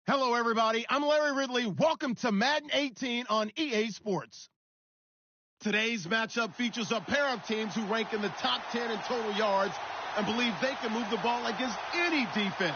Hello, everybody. I'm Larry Ridley. Welcome to Madden 18 on EA Sports. Today's matchup features a pair of teams who rank in the top 10 in total yards and believe they can move the ball against any defense.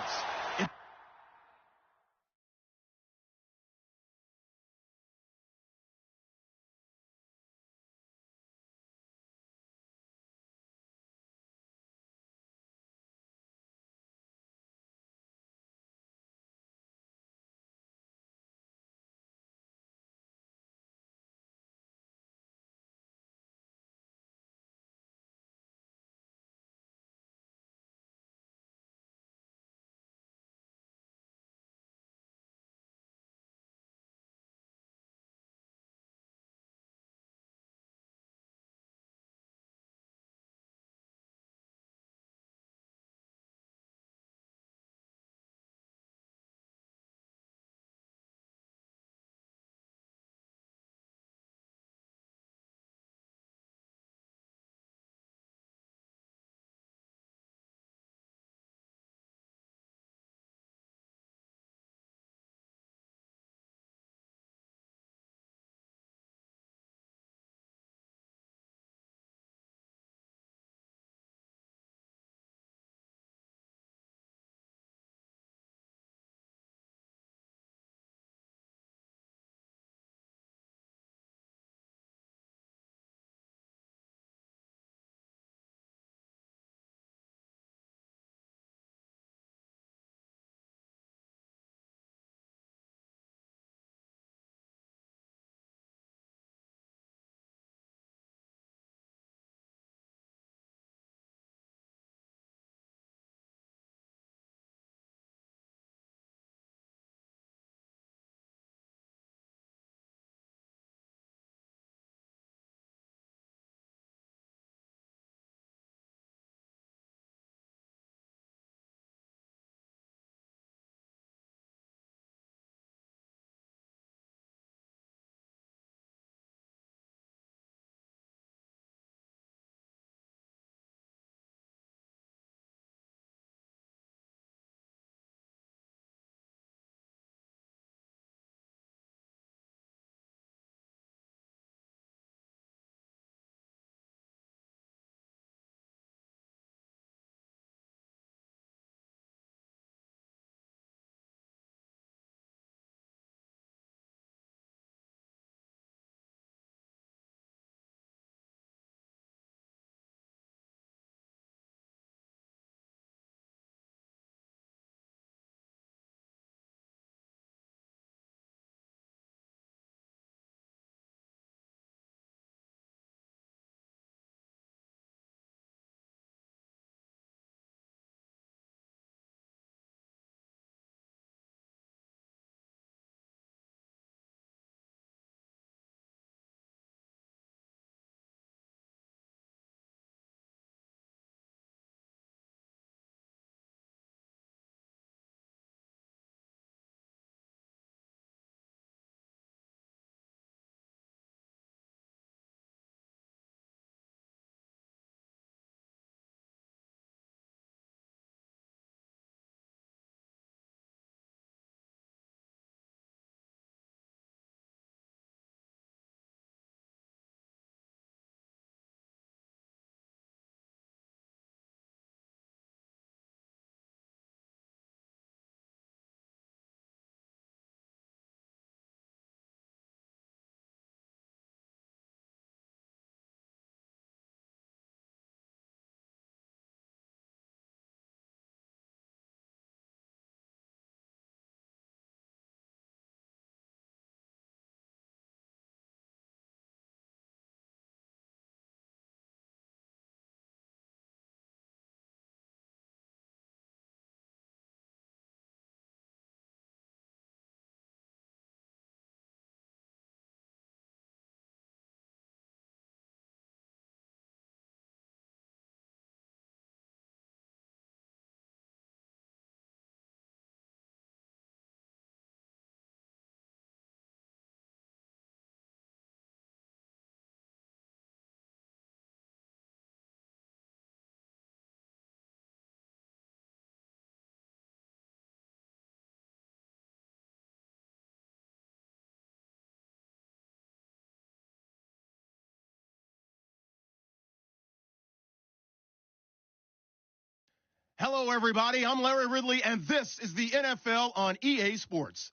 Hello, everybody. I'm Larry Ridley, and this is the NFL on EA Sports.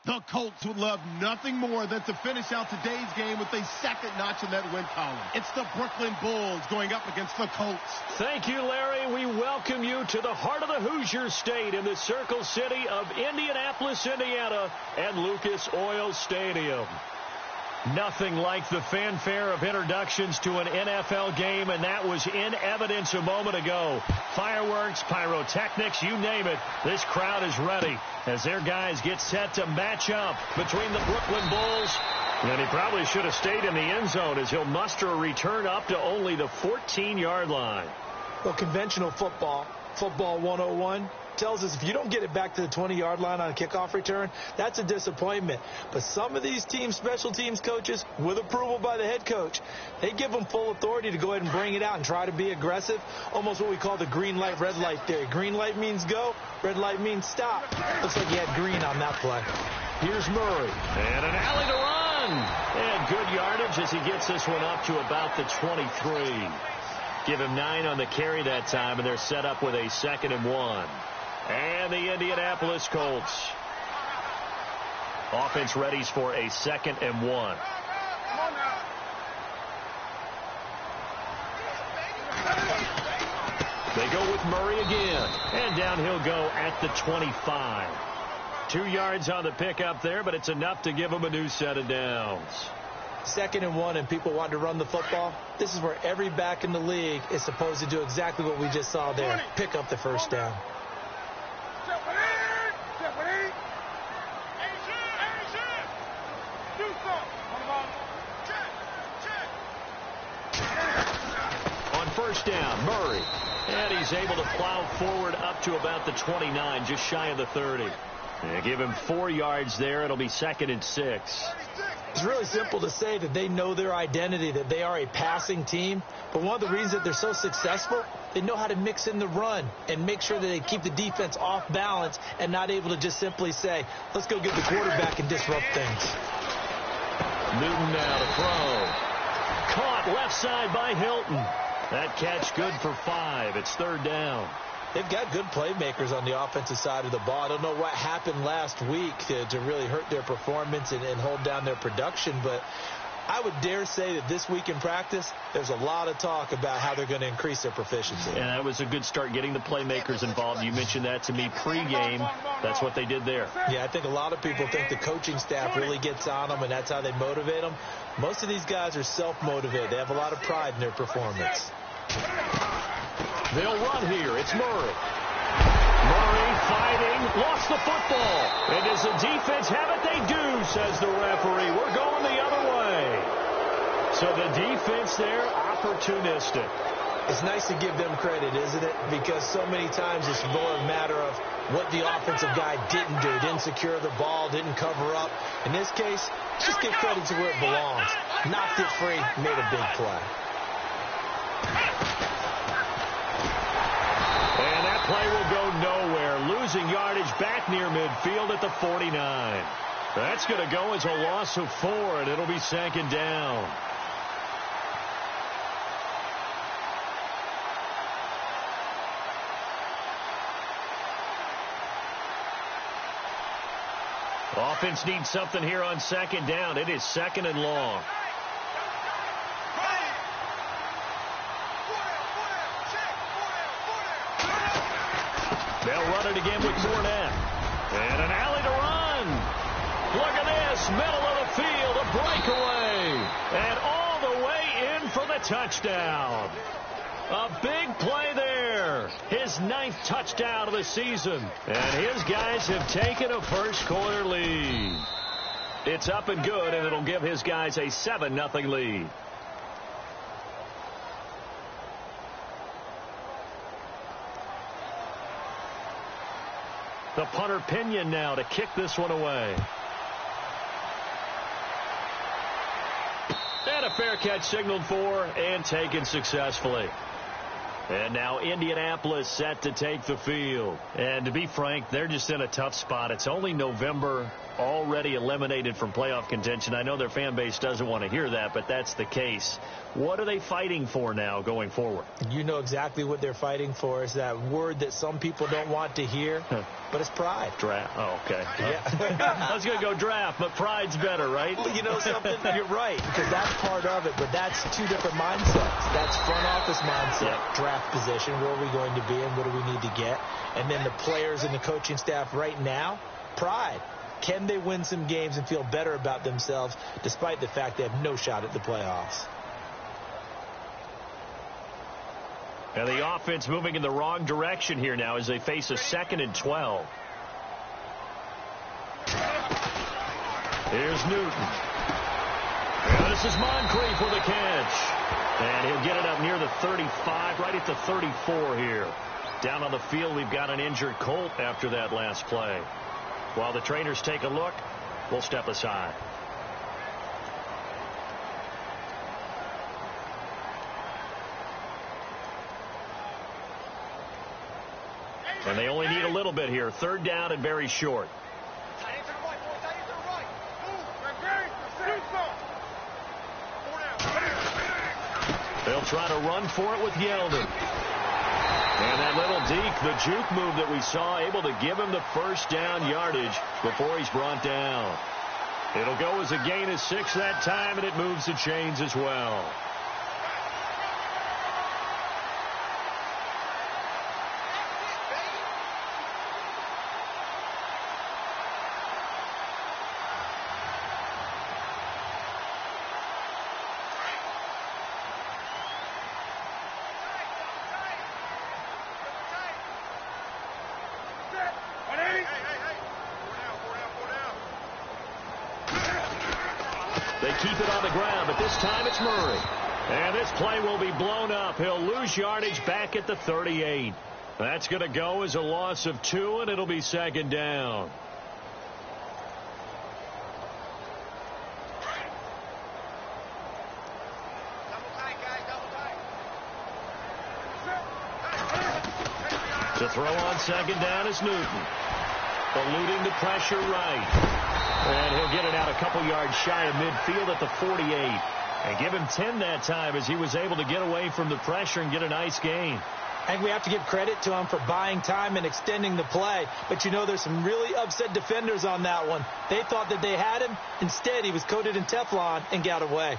The Colts would love nothing more than to finish out today's game with a second notch in that win column. It's the Brooklyn Bulls going up against the Colts. Thank you, Larry. We welcome you to the heart of the Hoosier State in the Circle City of Indianapolis, Indiana, and Lucas Oil Stadium. Nothing like the fanfare of introductions to an NFL game, and that was in evidence a moment ago. Fireworks, pyrotechnics, you name it. This crowd is ready as their guys get set to match up between the Brooklyn Bulls. And he probably should have stayed in the end zone as he'll muster a return up to only the 14-yard line. Well, conventional football 101, tells us if you don't get it back to the 20-yard line on a kickoff return, that's a disappointment. But some of these special teams coaches, with approval by the head coach, they give them full authority to go ahead and bring it out and try to be aggressive, almost what we call the green light, red light theory. Green light means go, red light means stop. Looks like he had green on that play. Here's Murray. And an alley to run. And good yardage as he gets this one up to about the 23. Give him 9 on the carry that time, and they're set up with a 2nd and 1. And the Indianapolis Colts. Offense readies for a 2nd and 1. They go with Murray again. And down he'll go at the 25. 2 yards on the pickup there, but it's enough to give him a new set of downs. 2nd and 1 and people want to run the football. This is where every back in the league is supposed to do exactly what we just saw there. Pick up the first down. On first down, Murray. And he's able to plow forward up to about the 29, just shy of the 30. They give him 4 yards there. It'll be 2nd and 6. It's really simple to say that they know their identity, that they are a passing team. But one of the reasons that they're so successful, they know how to mix in the run and make sure that they keep the defense off balance and not able to just simply say, let's go get the quarterback and disrupt things. Newton now to throw. Caught left side by Hilton. That catch good for 5. It's 3rd down. They've got good playmakers on the offensive side of the ball. I don't know what happened last week to really hurt their performance and hold down their production, but I would dare say that this week in practice, there's a lot of talk about how they're going to increase their proficiency. And that was a good start getting the playmakers involved. You mentioned that to me pregame. That's what they did there. Yeah, I think a lot of people think the coaching staff really gets on them, and that's how they motivate them. Most of these guys are self-motivated. They have a lot of pride in their performance. They'll run here. It's Murray. Murray fighting. Lost the football. And does the defense have it? They do, says the referee. We're going the other way. So the defense there, opportunistic. It's nice to give them credit, isn't it? Because so many times it's more a matter of what the offensive guy didn't do. Didn't secure the ball, didn't cover up. In this case, just give credit to where it belongs. Knocked it free, made a big play. And that play will go nowhere. Losing yardage back near midfield at the 49. That's going to go as a loss of 4, and it'll be 2nd down. Offense needs something here on 2nd down. It is 2nd and long. They'll run it again with Fournette. And an alley to run. Look at this. Middle of the field. A breakaway. And all the way in for the touchdown. A big play there. His 9th touchdown of the season. And his guys have taken a first-quarter lead. It's up and good, and it'll give his guys a 7-0 lead. The punter Pinion now to kick this one away. And a fair catch signaled for and taken successfully. And now Indianapolis set to take the field. And to be frank, they're just in a tough spot. It's only November, already eliminated from playoff contention. I know their fan base doesn't want to hear that, but that's the case. What are they fighting for now going forward? You know exactly what they're fighting for. Is that word that some people don't want to hear, but it's pride. Draft. Oh, okay. Yeah. I was going to go draft, but pride's better, right? Well, you know something? You're right, because that's part of it, but that's two different mindsets. That's front office mindset, draft position, where are we going to be and what do we need to get? And then the players and the coaching staff right now, pride. Can they win some games and feel better about themselves despite the fact they have no shot at the playoffs? And the offense moving in the wrong direction here now as they face a 2nd and 12. Here's Newton. And this is Moncrief with a catch. And he'll get it up near the 35, right at the 34 here. Down on the field, we've got an injured Colt after that last play. While the trainers take a look, we'll step aside. And they only need a little bit here. 3rd down and very short. They'll try to run for it with Yeldon. And that little deke, the juke move that we saw, able to give him the 1st down yardage before he's brought down. It'll go as a gain of 6 that time, and it moves the chains as well. They keep it on the ground, but this time it's Murray. And this play will be blown up. He'll lose yardage back at the 38. That's going to go as a loss of 2, and it'll be 2nd down. To throw on 2nd down is Newton. Eluding the pressure right. And he'll get it out a couple yards shy of midfield at the 48. And give him 10 that time as he was able to get away from the pressure and get a nice gain. I think we have to give credit to him for buying time and extending the play. But you know there's some really upset defenders on that one. They thought that they had him. Instead, he was coated in Teflon and got away.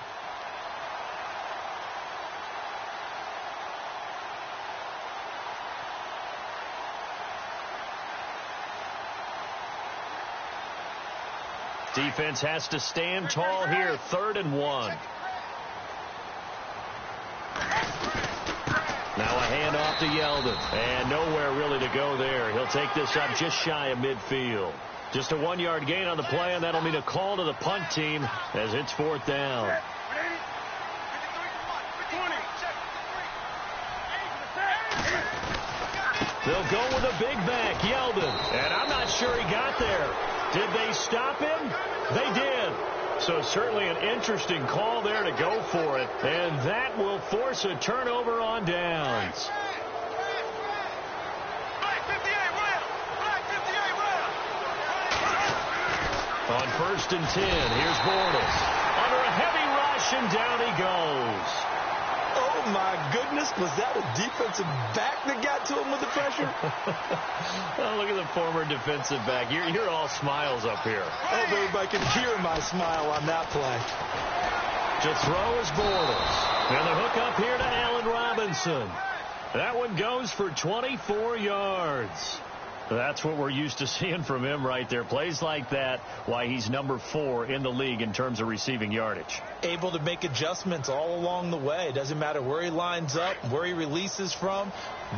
Defense has to stand tall here. 3rd and 1. Now a handoff to Yeldon. And nowhere really to go there. He'll take this up just shy of midfield. Just a 1-yard gain on the play, and that'll mean a call to the punt team as it's 4th down. They'll go with a big back, Yeldon. And I'm not sure he got there. Did they stop him? They did. So certainly an interesting call there to go for it. And that will force a turnover on downs. On 1st and 10, here's Bortles. Under a heavy rush, and down he goes. Oh, my goodness. Was that a defensive back that got to him with the pressure? Oh, look at the former defensive back. You're all smiles up here. I hope everybody can hear my smile on that play. To throw is Bortles. And the hook up here to Allen Robinson. That one goes for 24 yards. That's what we're used to seeing from him right there. Plays like that, why he's number 4 in the league in terms of receiving yardage. Able to make adjustments all along the way. Doesn't matter where he lines up, where he releases from.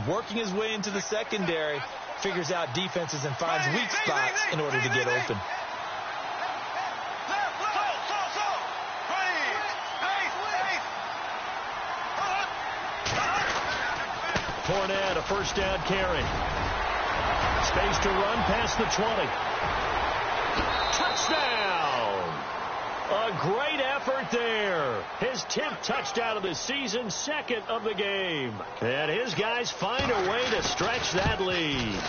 Working his way into the secondary, figures out defenses and finds weak spots in order to get open. Fournette, a 1st down carry. Space to run past the 20. Touchdown! A great effort there. His 10th touchdown of the season, second of the game. And his guys find a way to stretch that lead.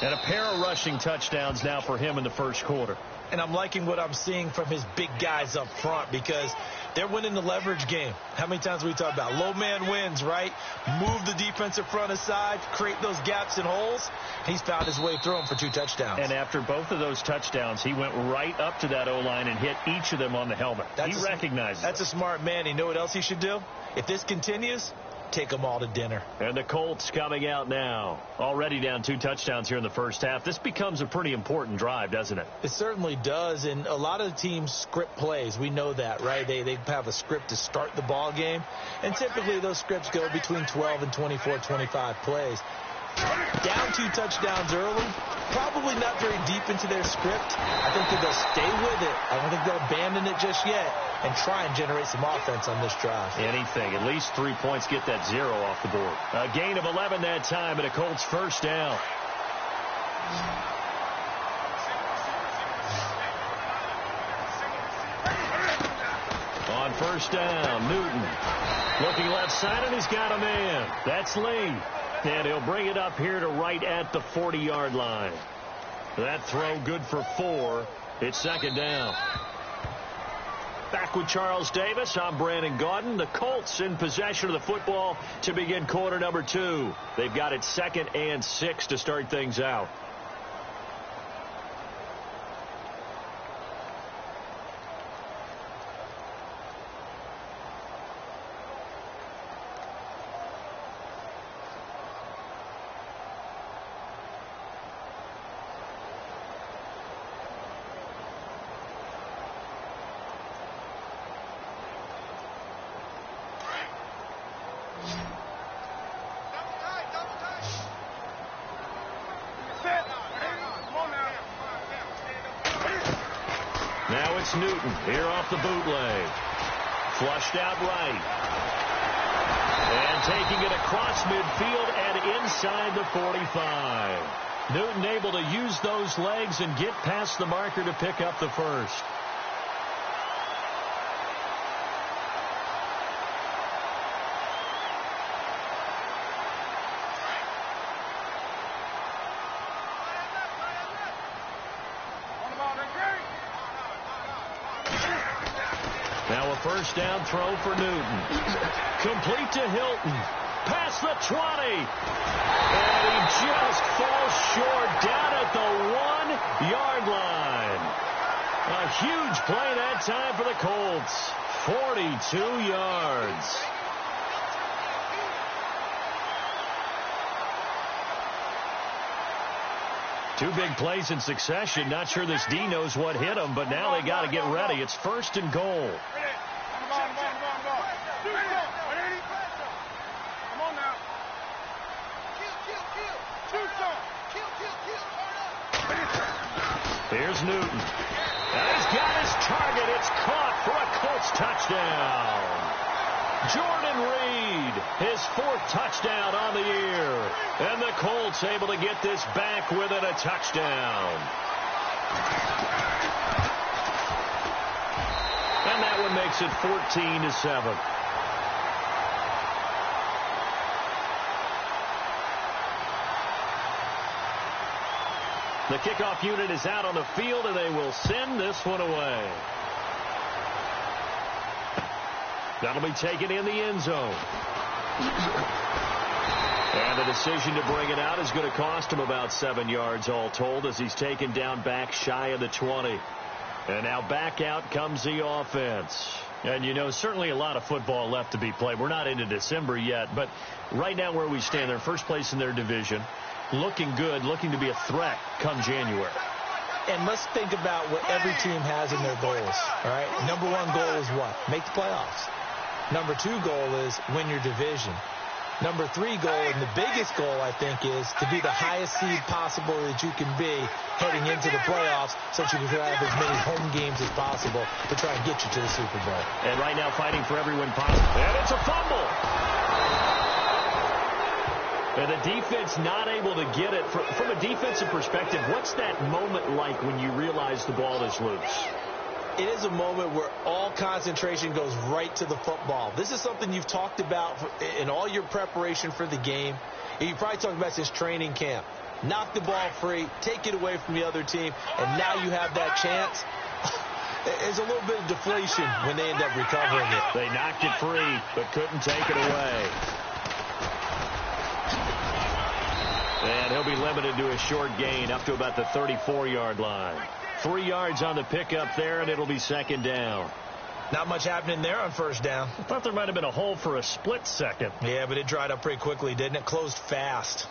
And a pair of rushing touchdowns now for him in the first quarter. And I'm liking what I'm seeing from his big guys up front because they're winning the leverage game. How many times we talk about low man wins, right? Move the defensive front aside, create those gaps and holes. He's found his way through them for 2 touchdowns. And after both of those touchdowns, he went right up to that O-line and hit each of them on the helmet. He recognizes That's a smart man. You know what else he should do? If this continues, take them all to dinner. And the Colts coming out now. Already down 2 touchdowns here in the first half. This becomes a pretty important drive, doesn't it? It certainly does. And a lot of the teams script plays. We know that, right? They have a script to start the ball game. And typically those scripts go between 12 and 24, 25 plays. Down 2 touchdowns early, probably not very deep into their script. I think that they'll stay with it. I don't think they'll abandon it just yet and try and generate some offense on this drive. Anything. At least 3 points, get that 0 off the board. A gain of 11 that time and a Colts first down. On first down, Newton looking left side, and he's got a man. That's Lee. And he'll bring it up here to right at the 40-yard line. That throw good for 4. It's second down. Back with Charles Davis. I'm Brandon Gaudin. The Colts in possession of the football to begin quarter number 2. They've got it 2nd and 6 to start things out. Now it's Newton here off the bootleg. Flushed out right. And taking it across midfield and inside the 45. Newton able to use those legs and get past the marker to pick up the first. Now a first down throw for Newton. Complete to Hilton. Past the 20. And he just falls short down at the 1-yard line. A huge play that time for the Colts. 42 yards. Two big plays in succession. Not sure this D knows what hit him, but now they got to get ready. It's first and goal. Here's Newton. And he's got his target. It's caught for a Colts touchdown. Jordan Reed, his 4th touchdown on the year. And the Colts able to get this back within a touchdown. And that one makes it 14-7. The kickoff unit is out on the field, and they will send this one away. That'll be taken in the end zone. And the decision to bring it out is going to cost him about 7 yards all told as he's taken down back shy of the 20. And now back out comes the offense. And, you know, certainly a lot of football left to be played. We're not into December yet, but right now where we stand, they're first place in their division. Looking good, looking to be a threat come January. And let's think about what every team has in their goals, all right? Number 1 goal is what? Make the playoffs. Number 2 goal is win your division. Number 3 goal, and the biggest goal, I think, is to be the highest seed possible that you can be heading into the playoffs so that you can have as many home games as possible to try and get you to the Super Bowl. And right now fighting for every win possible. And it's a fumble. And the defense not able to get it. From a defensive perspective, what's that moment like when you realize the ball is loose? It is a moment where all concentration goes right to the football. This is something you've talked about in all your preparation for the game. You probably talked about since training camp. Knock the ball free, take it away from the other team, and now you have that chance. There's a little bit of deflation when they end up recovering it. They knocked it free, but couldn't take it away. And he'll be limited to a short gain up to about the 34-yard line. 3 yards on the pickup there, and it'll be second down. Not much happening there on first down. I thought there might have been a hole for a split second. Yeah, but it dried up pretty quickly, didn't it? Closed fast.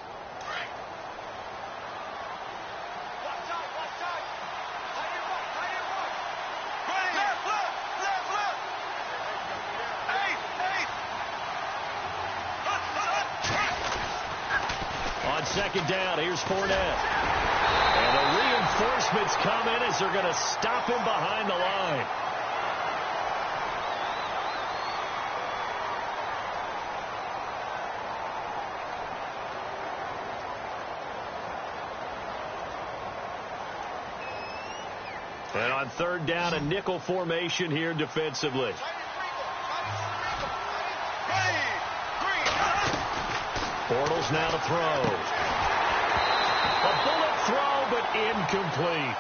On second down, here's Fournette. And the reinforcements come in as they're going to stop him behind the line. And on third down, a nickel formation here defensively. Bortles now to throw. A bullet throw, but incomplete.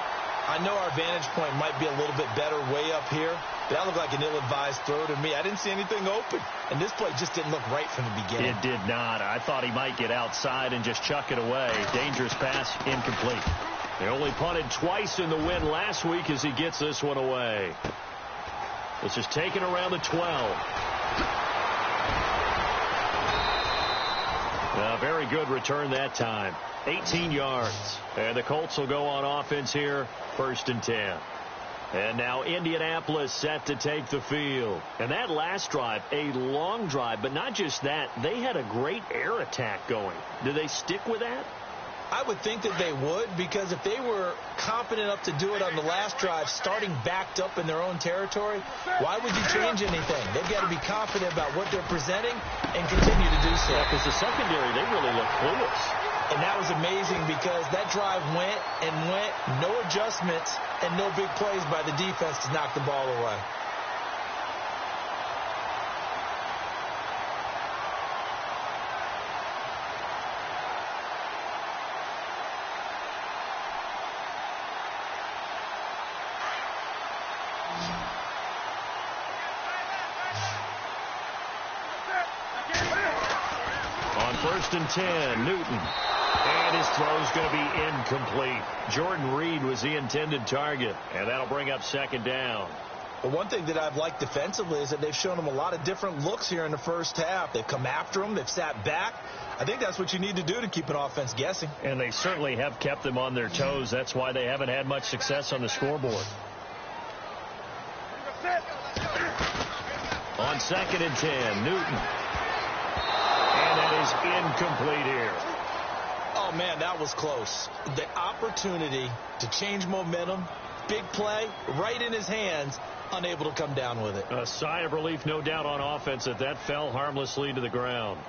I know our vantage point might be a little bit better way up here, but that looked like an ill-advised throw to me. I didn't see anything open, and this play just didn't look right from the beginning. It did not. I thought he might get outside and just chuck it away. Dangerous pass, incomplete. They only punted twice in the win last week as he gets this one away. This is taken around the 12. A very good return that time. 18 yards. And the Colts will go on offense here, 1st and 10. And now Indianapolis set to take the field. And that last drive, a long drive, but not just that. They had a great air attack going. Do they stick with that? I would think that they would, because if they were confident enough to do it on the last drive, starting backed up in their own territory, why would you change anything? They've got to be confident about what they're presenting and continue to do so. Yeah, because the secondary, they really look clueless. And that was amazing because that drive went and went, no adjustments, and no big plays by the defense to knock the ball away. On 1st and 10, Newton. And his throw's going to be incomplete. Jordan Reed was the intended target, and that'll bring up second down. Well, one thing that I've liked defensively is that they've shown them a lot of different looks here in the first half. They've come after them. They've sat back. I think that's what you need to do to keep an offense guessing. And they certainly have kept them on their toes. That's why they haven't had much success on the scoreboard. On 2nd and 10, Newton. And that is incomplete here. Oh, man, that was close. The opportunity to change momentum, big play, right in his hands, unable to come down with it. A sigh of relief, no doubt, on offense that fell harmlessly to the ground.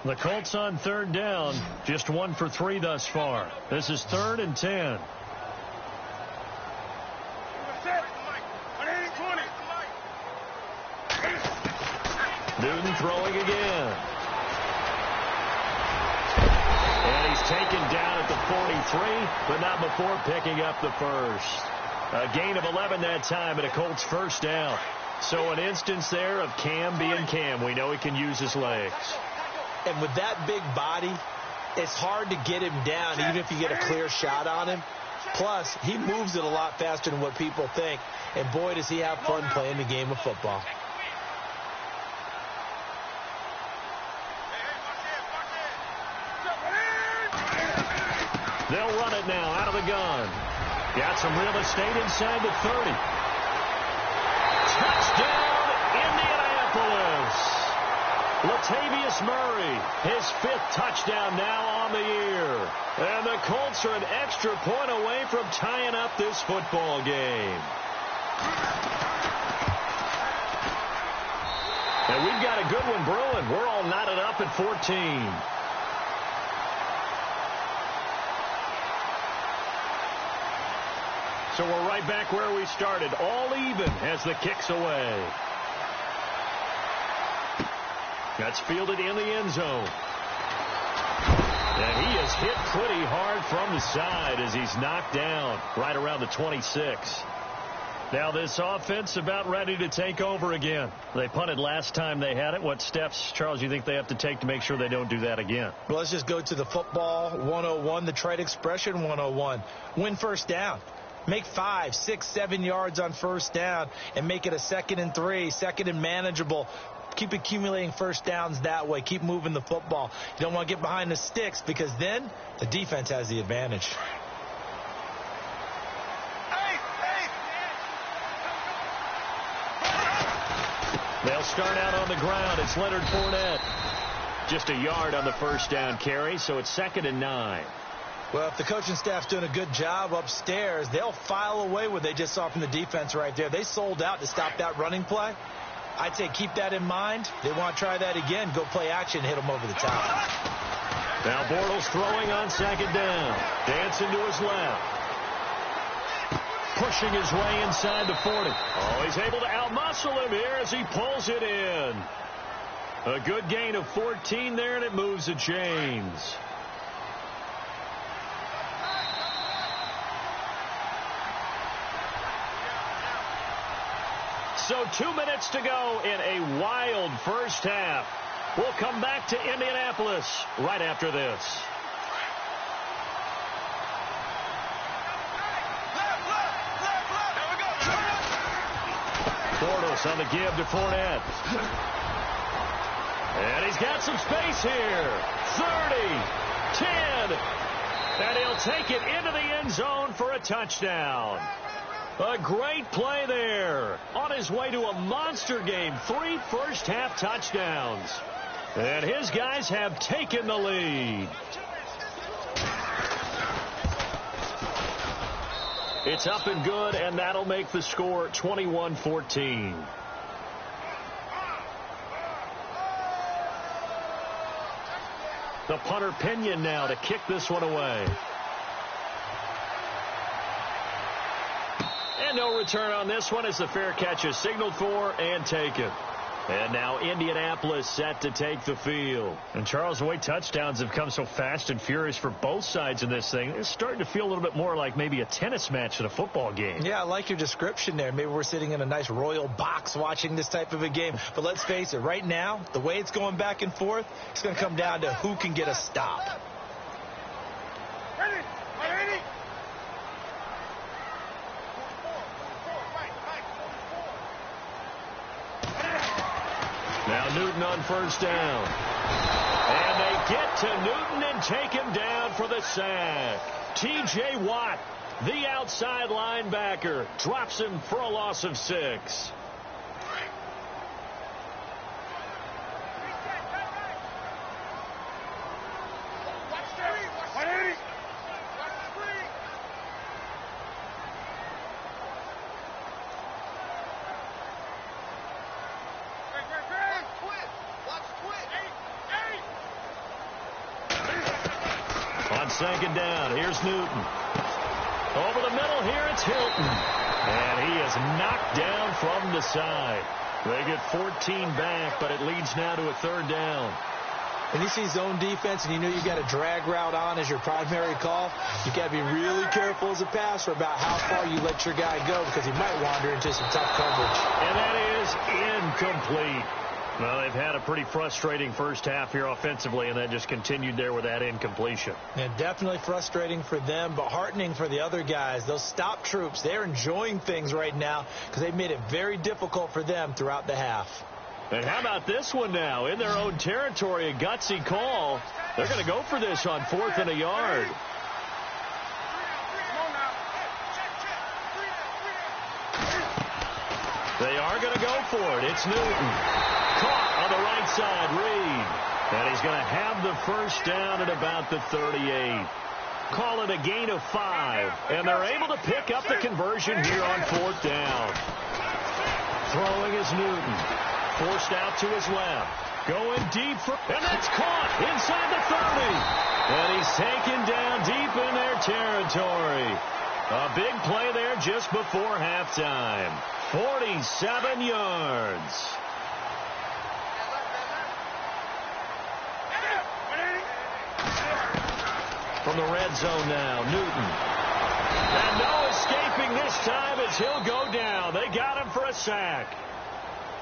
The Colts on 3rd down, just 1 for 3 thus far. This is 3rd and 10. Newton throwing again. And he's taken down at the 43, but not before picking up the first. A gain of 11 that time and a Colts 1st down. So an instance there of Cam being Cam. We know he can use his legs. And with that big body, it's hard to get him down, even if you get a clear shot on him. Plus, he moves it a lot faster than what people think. And boy, does he have fun playing the game of football. They'll run it now out of the gun. Got some real estate inside the 30. Touchdown, Indianapolis. Latavius Murray, his 5th touchdown now on the year. And the Colts are an extra point away from tying up this football game. And we've got a good one brewing. We're all knotted up at 14. So we're right back where we started, all even as the kick's away. That's fielded in the end zone. And he is hit pretty hard from the side as he's knocked down right around the 26. Now this offense about ready to take over again. They punted last time they had it. What steps, Charles, you think they have to take to make sure they don't do that again? Well, let's just go to the football 101, the trade expression 101. Win first down. Make 5, 6, 7 yards on first down and make it a 2nd and 3, 2nd and manageable. Keep accumulating first downs that way. Keep moving the football. You don't want to get behind the sticks because then the defense has the advantage. They'll start out on the ground. It's Leonard Fournette. Just a yard on the first down carry, so it's 2nd and 9. Well, if the coaching staff's doing a good job upstairs, they'll file away what they just saw from the defense right there. They sold out to stop that running play. I'd say keep that in mind. They want to try that again. Go play action, hit them over the top. Now Bortles throwing on 2nd down. Dancing to his left. Pushing his way inside the 40. Oh, he's able to outmuscle him here as he pulls it in. A good gain of 14 there, and it moves the chains. So 2 minutes to go in a wild first half. We'll come back to Indianapolis right after this. Bortles on the give to Fournette. And he's got some space here. 30, 10. And he'll take it into the end zone for a touchdown. A great play there. On his way to a monster game. 3 first-half touchdowns. And his guys have taken the lead. It's up and good, and that'll make the score 21-14. The punter Pinion now to kick this one away. And no return on this one as the fair catch is signaled for and taken. And now Indianapolis set to take the field. And Charles, the way touchdowns have come so fast and furious for both sides in this thing, it's starting to feel a little bit more like maybe a tennis match than a football game. Yeah, I like your description there. Maybe we're sitting in a nice royal box watching this type of a game. But let's face it, right now, the way it's going back and forth, it's going to come down to who can get a stop. Ready? Ready? Now Newton on first down. And they get to Newton and take him down for the sack. T.J. Watt, the outside linebacker, drops him for a loss of 6. Second down. Here's Newton. Over the middle here, it's Hilton. And he is knocked down from the side. They get 14 back, but it leads now to a 3rd down. When you see zone defense and you know you got a drag route on as your primary call, you got to be really careful as a passer about how far you let your guy go because he might wander into some tough coverage. And that is incomplete. Well, they've had a pretty frustrating first half here offensively, and that just continued there with that incompletion. Yeah, definitely frustrating for them, but heartening for the other guys. Those stop troops, they're enjoying things right now because they've made it very difficult for them throughout the half. And how about this one now? In their own territory, a gutsy call. They're going to go for this on 4th and a yard. They are going to go for it. It's Newton. Caught on the right side, Reed. And he's going to have the first down at about the 38. Call it a gain of 5, and they're able to pick up the conversion here on 4th down. Throwing is Newton. Forced out to his left. Going deep for, and that's caught inside the 30. And he's taken down deep in their territory. A big play there just before halftime. 47 yards. From the red zone now, Newton. And no escaping this time as he'll go down. They got him for a sack.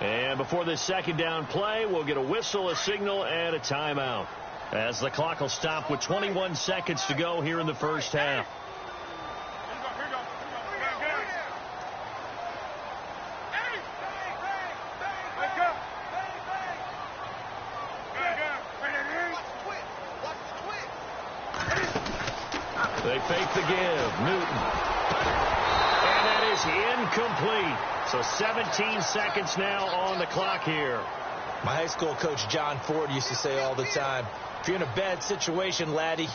And before this second down play, we'll get a whistle, a signal, and a timeout, as the clock will stop with 21 seconds to go here in the first half. They fake the give. Newton. And that is incomplete. So 17 seconds now on the clock here. My high school coach, John Ford, used to say all the time, if you're in a bad situation, laddie,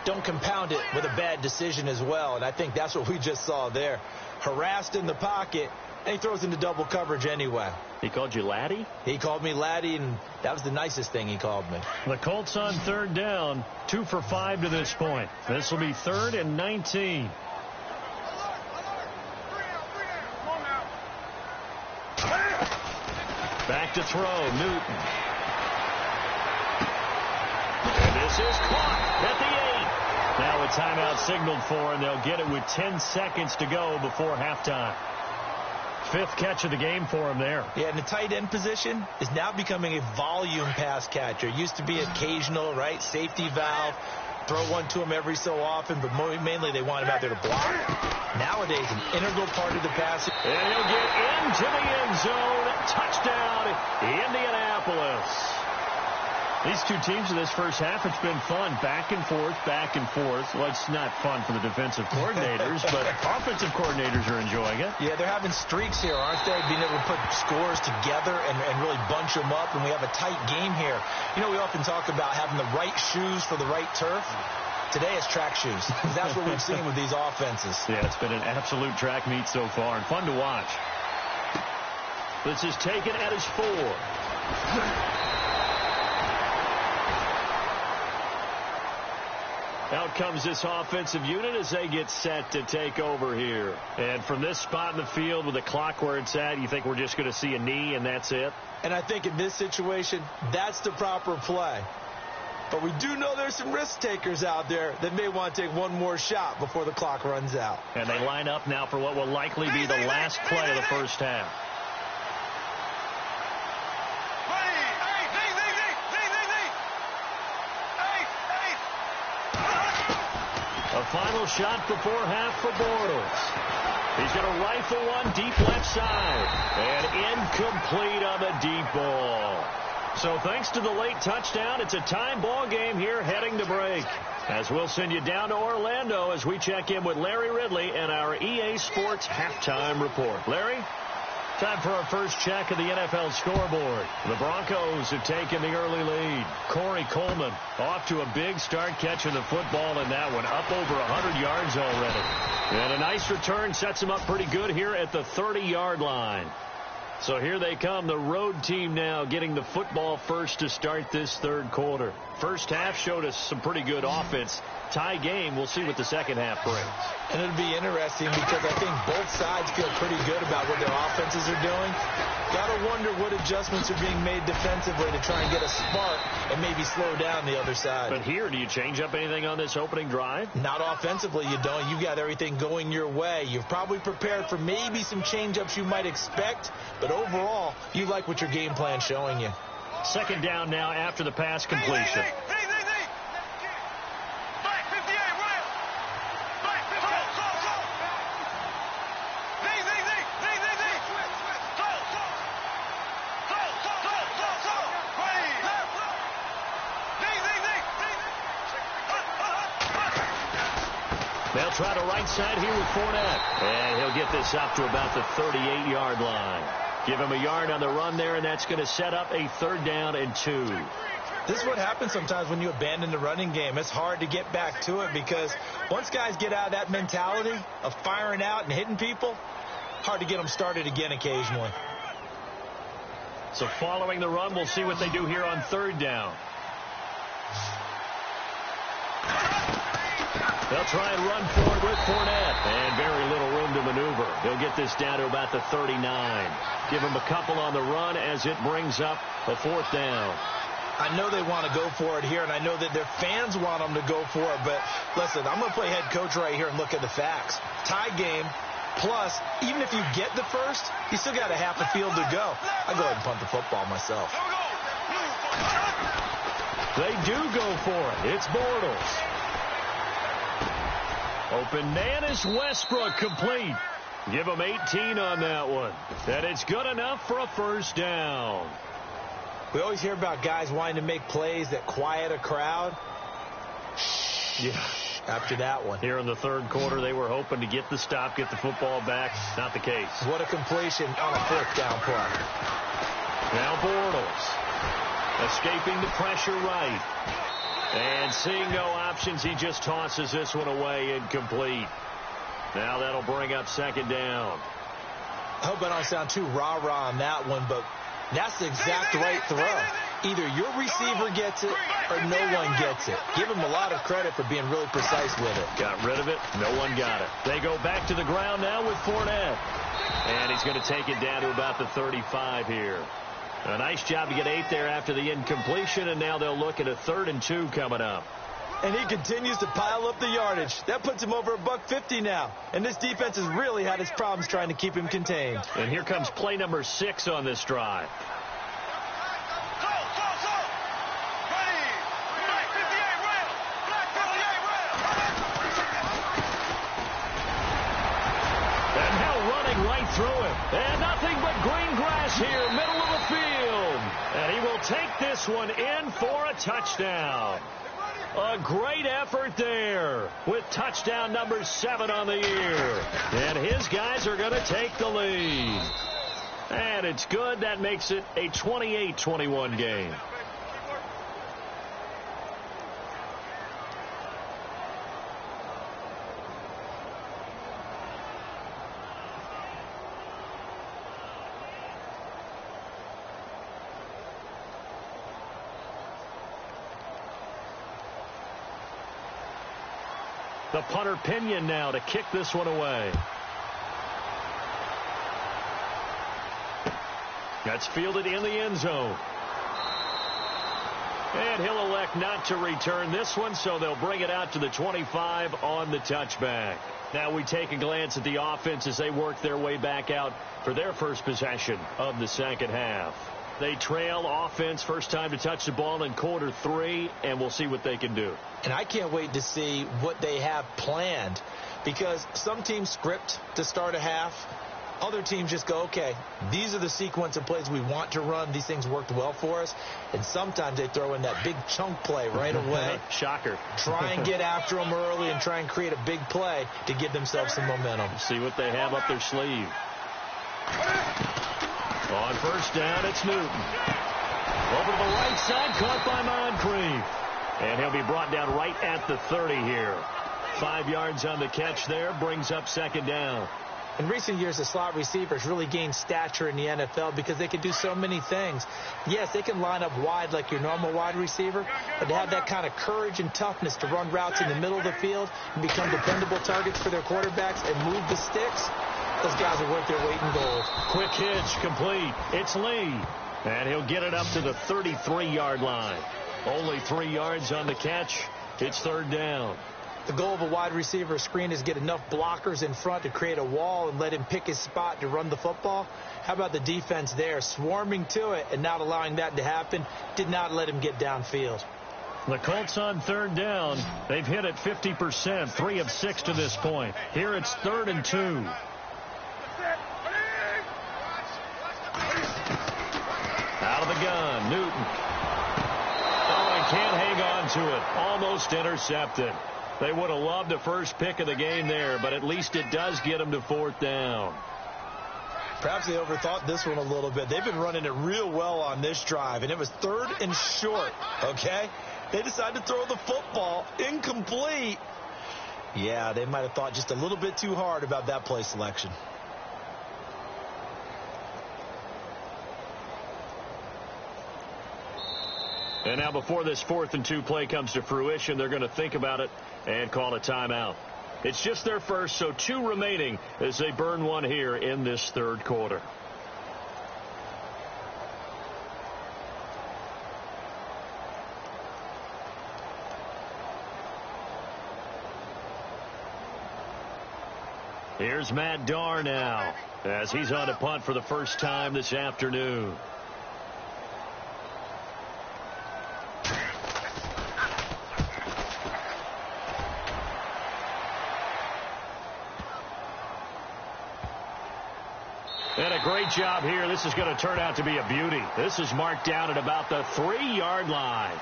don't compound it with a bad decision as well. And I think that's what we just saw there. Harassed in the pocket, and he throws into double coverage anyway. He called you laddie? He called me laddie, and that was the nicest thing he called me. The Colts on 3rd down, 2 for 5 to this point. This will be 3rd and 19. Back to throw, Newton. And this is caught at the 8. Now a timeout signaled for, and they'll get it with 10 seconds to go before halftime. 5th catch of the game for him there. Yeah, and the tight end position is now becoming a volume pass catcher. Used to be occasional, right? Safety valve. Throw one to him every so often, but mainly they want him out there to block. Nowadays, an integral part of the pass. And he'll get into the end zone. Touchdown, Indianapolis. These two teams in this first half, it's been fun. Back and forth, back and forth. Well, it's not fun for the defensive coordinators, but offensive coordinators are enjoying it. Yeah, they're having streaks here, aren't they? Being able to put scores together and really bunch them up, and we have a tight game here. You know, we often talk about having the right shoes for the right turf. Today it's track shoes. That's what we've seen with these offenses. Yeah, it's been an absolute track meet so far, and fun to watch. This is taken at his 4. Out comes this offensive unit as they get set to take over here. And from this spot in the field with the clock where it's at, you think we're just going to see a knee and that's it? And I think in this situation, that's the proper play. But we do know there's some risk takers out there that may want to take one more shot before the clock runs out. And they line up now for what will likely be the last play of the first half. A final shot before half for Bortles. He's going to rifle one deep left side. And incomplete on the deep ball. So thanks to the late touchdown, it's a time ball game here heading to break. As we'll send you down to Orlando as we check in with Larry Ridley and our EA Sports Halftime Report. Larry? Time for our first check of the NFL scoreboard. The Broncos have taken the early lead. Corey Coleman off to a big start catching the football in that one. Up over 100 yards already. And a nice return sets him up pretty good here at the 30-yard line. So here they come, the road team now getting the football first to start this third quarter. First half showed us some pretty good offense. Tie game, we'll see what the second half brings. And it'll be interesting because I think both sides feel pretty good about what their offenses are doing. Got to wonder what adjustments are being made defensively to try and get a spark and maybe slow down the other side. But here, do you change up anything on this opening drive? Not offensively, you don't. You got everything going your way. You've probably prepared for maybe some change-ups you might expect, but overall, you like what your game plan's showing you. Second down now after the pass completion. They'll try to right side here with Fournette. And he'll get this up to about the 38-yard line. Give him a yard on the run there, and that's going to set up a 3rd down and 2. This is what happens sometimes when you abandon the running game. It's hard to get back to it because once guys get out of that mentality of firing out and hitting people, hard to get them started again occasionally. So following the run, we'll see what they do here on third down. They'll try and run forward with Fournette. And very little room to maneuver. He'll get this down to about the 39. Give him a couple on the run as it brings up a fourth down. I know they want to go for it here, and I know that their fans want them to go for it. But, listen, I'm going to play head coach right here and look at the facts. Tie game, plus, even if you get the first, you still got a half a field to go. I go ahead and punt the football myself. They do go for it. It's Bortles. Open man is Westbrook, complete. Give him 18 on that one. And it's good enough for a first down. We always hear about guys wanting to make plays that quiet a crowd. Yeah. After that one. Here in the third quarter, they were hoping to get the stop, get the football back. Not the case. What a completion on a fourth down play. Now Bortles. Escaping the pressure right. And seeing no options, he just tosses this one away, incomplete. Now that'll bring up second down. I hope I don't sound too rah-rah on that one, but that's the exact right throw. Either your receiver gets it or no one gets it. Give him a lot of credit for being really precise with it. Got rid of it. No one got it. They go back to the ground now with Fournette. And he's going to take it down to about the 35 here. A nice job to get 8 there after the incompletion, and now they'll look at a 3rd and 2 coming up. And he continues to pile up the yardage. That puts him over $150 now. And this defense has really had its problems trying to keep him contained. And here comes play number 6 on this drive. And now running right through it. And nothing but green grass here, middle of the field. And he will take this one in for a touchdown. A great effort there with touchdown number 7 on the year. And his guys are going to take the lead. And it's good. That makes it a 28-21 game. The punter Pinion now to kick this one away. That's fielded in the end zone. And he'll elect not to return this one, so they'll bring it out to the 25 on the touchback. Now we take a glance at the offense as they work their way back out for their first possession of the second half. They trail offense, first time to touch the ball in quarter 3, and we'll see what they can do. And I can't wait to see what they have planned, because some teams script to start a half. Other teams just go, okay, these are the sequence of plays we want to run. These things worked well for us. And sometimes they throw in that big chunk play right away. Shocker. Try and get after them early and try and create a big play to give themselves some momentum. See what they have up their sleeve. On first down, it's Newton. Over to the right side, caught by Moncrief. And he'll be brought down right at the 30 here. 5 yards on the catch there, brings up second down. In recent years, the slot receivers really gained stature in the NFL because they can do so many things. Yes, they can line up wide like your normal wide receiver, but to have that kind of courage and toughness to run routes in the middle of the field and become dependable targets for their quarterbacks and move the sticks, those guys are worth their weight in gold. Quick hitch, complete. It's Lee. And he'll get it up to the 33-yard line. Only 3 yards on the catch. It's third down. The goal of a wide receiver screen is get enough blockers in front to create a wall and let him pick his spot to run the football. How about the defense there, swarming to it and not allowing that to happen? Did not let him get downfield. The Colts on third down. They've hit it 50%, 3 of 6 to this point. Here it's 3rd and 2. Out of the gun, Newton. Oh, he can't hang on to it. Almost intercepted. They would have loved the first pick of the game there, but at least it does get them to 4th down. Perhaps they overthought this one a little bit. They've been running it real well on this drive, and it was 3rd and short, okay? They decided to throw the football incomplete. Yeah, they might have thought just a little bit too hard about that play selection. And now before this 4th and 2 play comes to fruition, they're going to think about it and call a timeout. It's just their first, so 2 remaining as they burn one here in this 3rd quarter. Here's Matt Darr now as he's on to punt for the first time this afternoon. And a great job here. This is going to turn out to be a beauty. This is marked down at about the 3-yard line.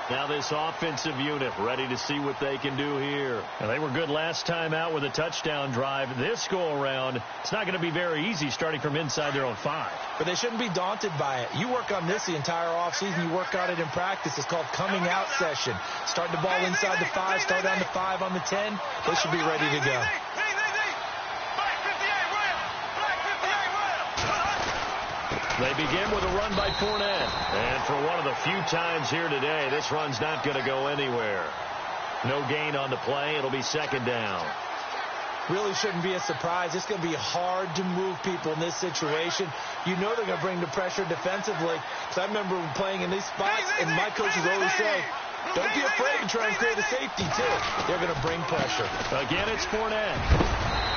Now this offensive unit ready to see what they can do here. And they were good last time out with a touchdown drive. This go-around, it's not going to be very easy starting from inside their own 5. But they shouldn't be daunted by it. You work on this the entire offseason. You work on it in practice. It's called coming out session. Start the ball inside the 5, start on the 5 on the 10. They should be ready to go. They begin with a run by Fournette. And for one of the few times here today, this run's not going to go anywhere. No gain on the play. It'll be 2nd down. Really shouldn't be a surprise. It's going to be hard to move people in this situation. You know they're going to bring the pressure defensively. Because I remember playing in these spots, and my coaches always say, don't be afraid to try and create a safety, too. They're going to bring pressure. Again, it's Fournette.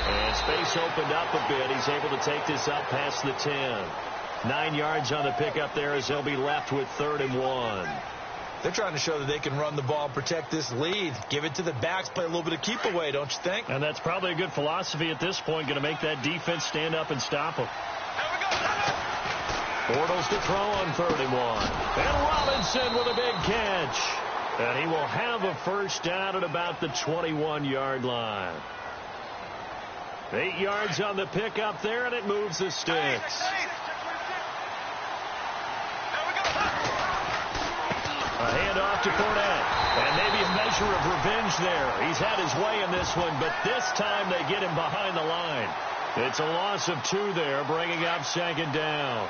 And space opened up a bit. He's able to take this up past the 10. 9 yards on the pickup there as they'll be left with 3rd and 1. They're trying to show that they can run the ball and protect this lead. Give it to the backs, play a little bit of keep away, don't you think? And that's probably a good philosophy at this point, going to make that defense stand up and stop them. Bortles to throw on 3rd and 1. And Robinson with a big catch. And he will have a first down at about the 21-yard line. 8 yards on the pickup there, and it moves the sticks. A handoff to Fournette. And maybe a measure of revenge there. He's had his way in this one, but this time they get him behind the line. It's a loss of 2 there, bringing up 2nd down.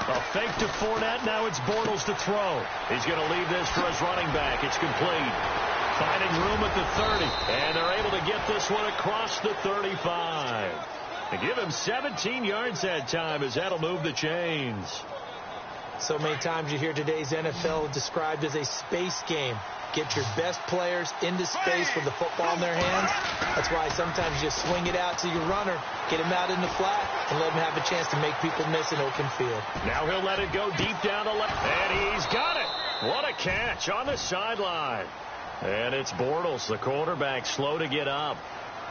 A fake to Fournette. Now it's Bortles to throw. He's going to leave this for his running back. It's complete. Finding room at the 30. And they're able to get this one across the 35. And give him 17 yards that time as that'll move the chains. So many times you hear today's NFL described as a space game. Get your best players into space with the football in their hands. That's why sometimes you just swing it out to your runner, get him out in the flat, and let him have a chance to make people miss an open field. Now he'll let it go deep down the left. And he's got it. What a catch on the sideline. And it's Bortles, the quarterback, slow to get up.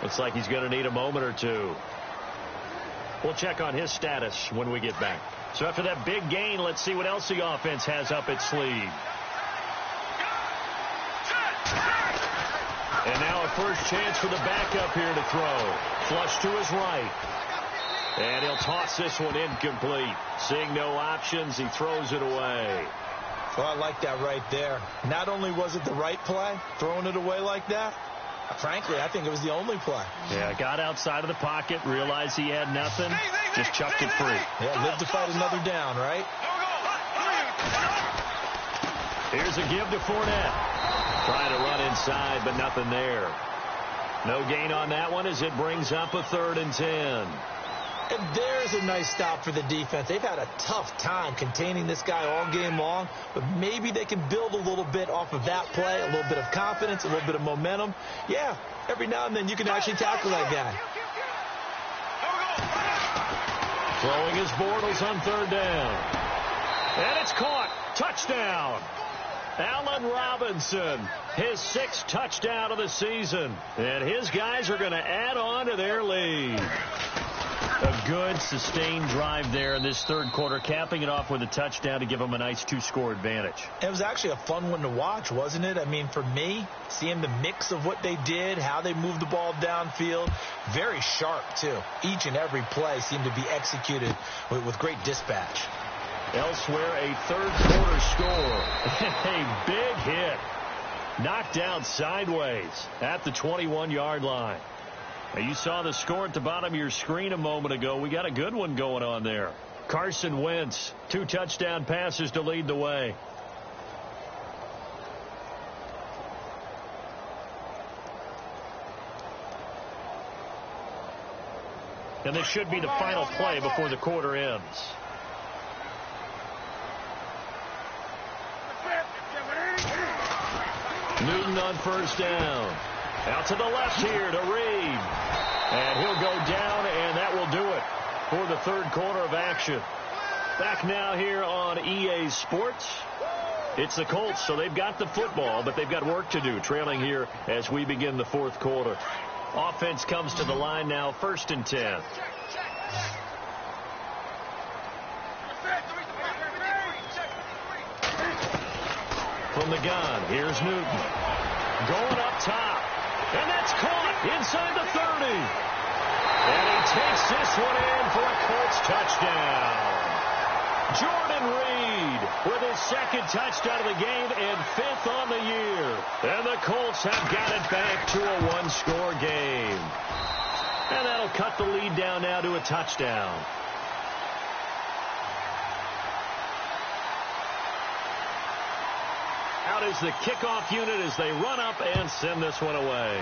Looks like he's going to need a moment or two. We'll check on his status when we get back. So after that big gain, let's see what else the offense has up its sleeve. And now a first chance for the backup here to throw. Flush to his right. And he'll toss this one incomplete. Seeing no options, he throws it away. Well, I like that right there. Not only was it the right play, throwing it away like that, frankly, I think it was the only play. Yeah, got outside of the pocket, realized he had nothing, just chucked it free. Yeah, live to fight another down, right? Here's a give to Fournette. Trying to run inside, but nothing there. No gain on that one as it brings up a 3rd and 10. And there's a nice stop for the defense. They've had a tough time containing this guy all game long, but maybe they can build a little bit off of that play, a little bit of confidence, a little bit of momentum. Yeah, every now and then you can actually tackle that guy. Throwing his Bortles on 3rd down. And it's caught. Touchdown. Allen Robinson, his 6th touchdown of the season. And his guys are going to add on to their lead. A good, sustained drive there in this third quarter, capping it off with a touchdown to give them a nice 2-score advantage. It was actually a fun one to watch, wasn't it? I mean, for me, seeing the mix of what they did, how they moved the ball downfield, very sharp, too. Each and every play seemed to be executed with great dispatch. Elsewhere, a third quarter score. A big hit. Knocked down sideways at the 21-yard line. Now, you saw the score at the bottom of your screen a moment ago. We got a good one going on there. Carson Wentz, 2 touchdown passes to lead the way. And this should be the final play before the quarter ends. Newton on first down. Out to the left here to Reed. And he'll go down, and that will do it for the third quarter of action. Back now here on EA Sports. It's the Colts, so they've got the football, but they've got work to do, trailing here as we begin the fourth quarter. Offense comes to the line now, 1st and 10. From the gun, here's Newton. Going up top. And that's caught inside the 30. And he takes this one in for a Colts touchdown. Jordan Reed with his 2nd touchdown of the game and 5th on the year. And the Colts have got it back to a 1-score game. And that'll cut the lead down now to a touchdown. Out is the kickoff unit as they run up and send this one away.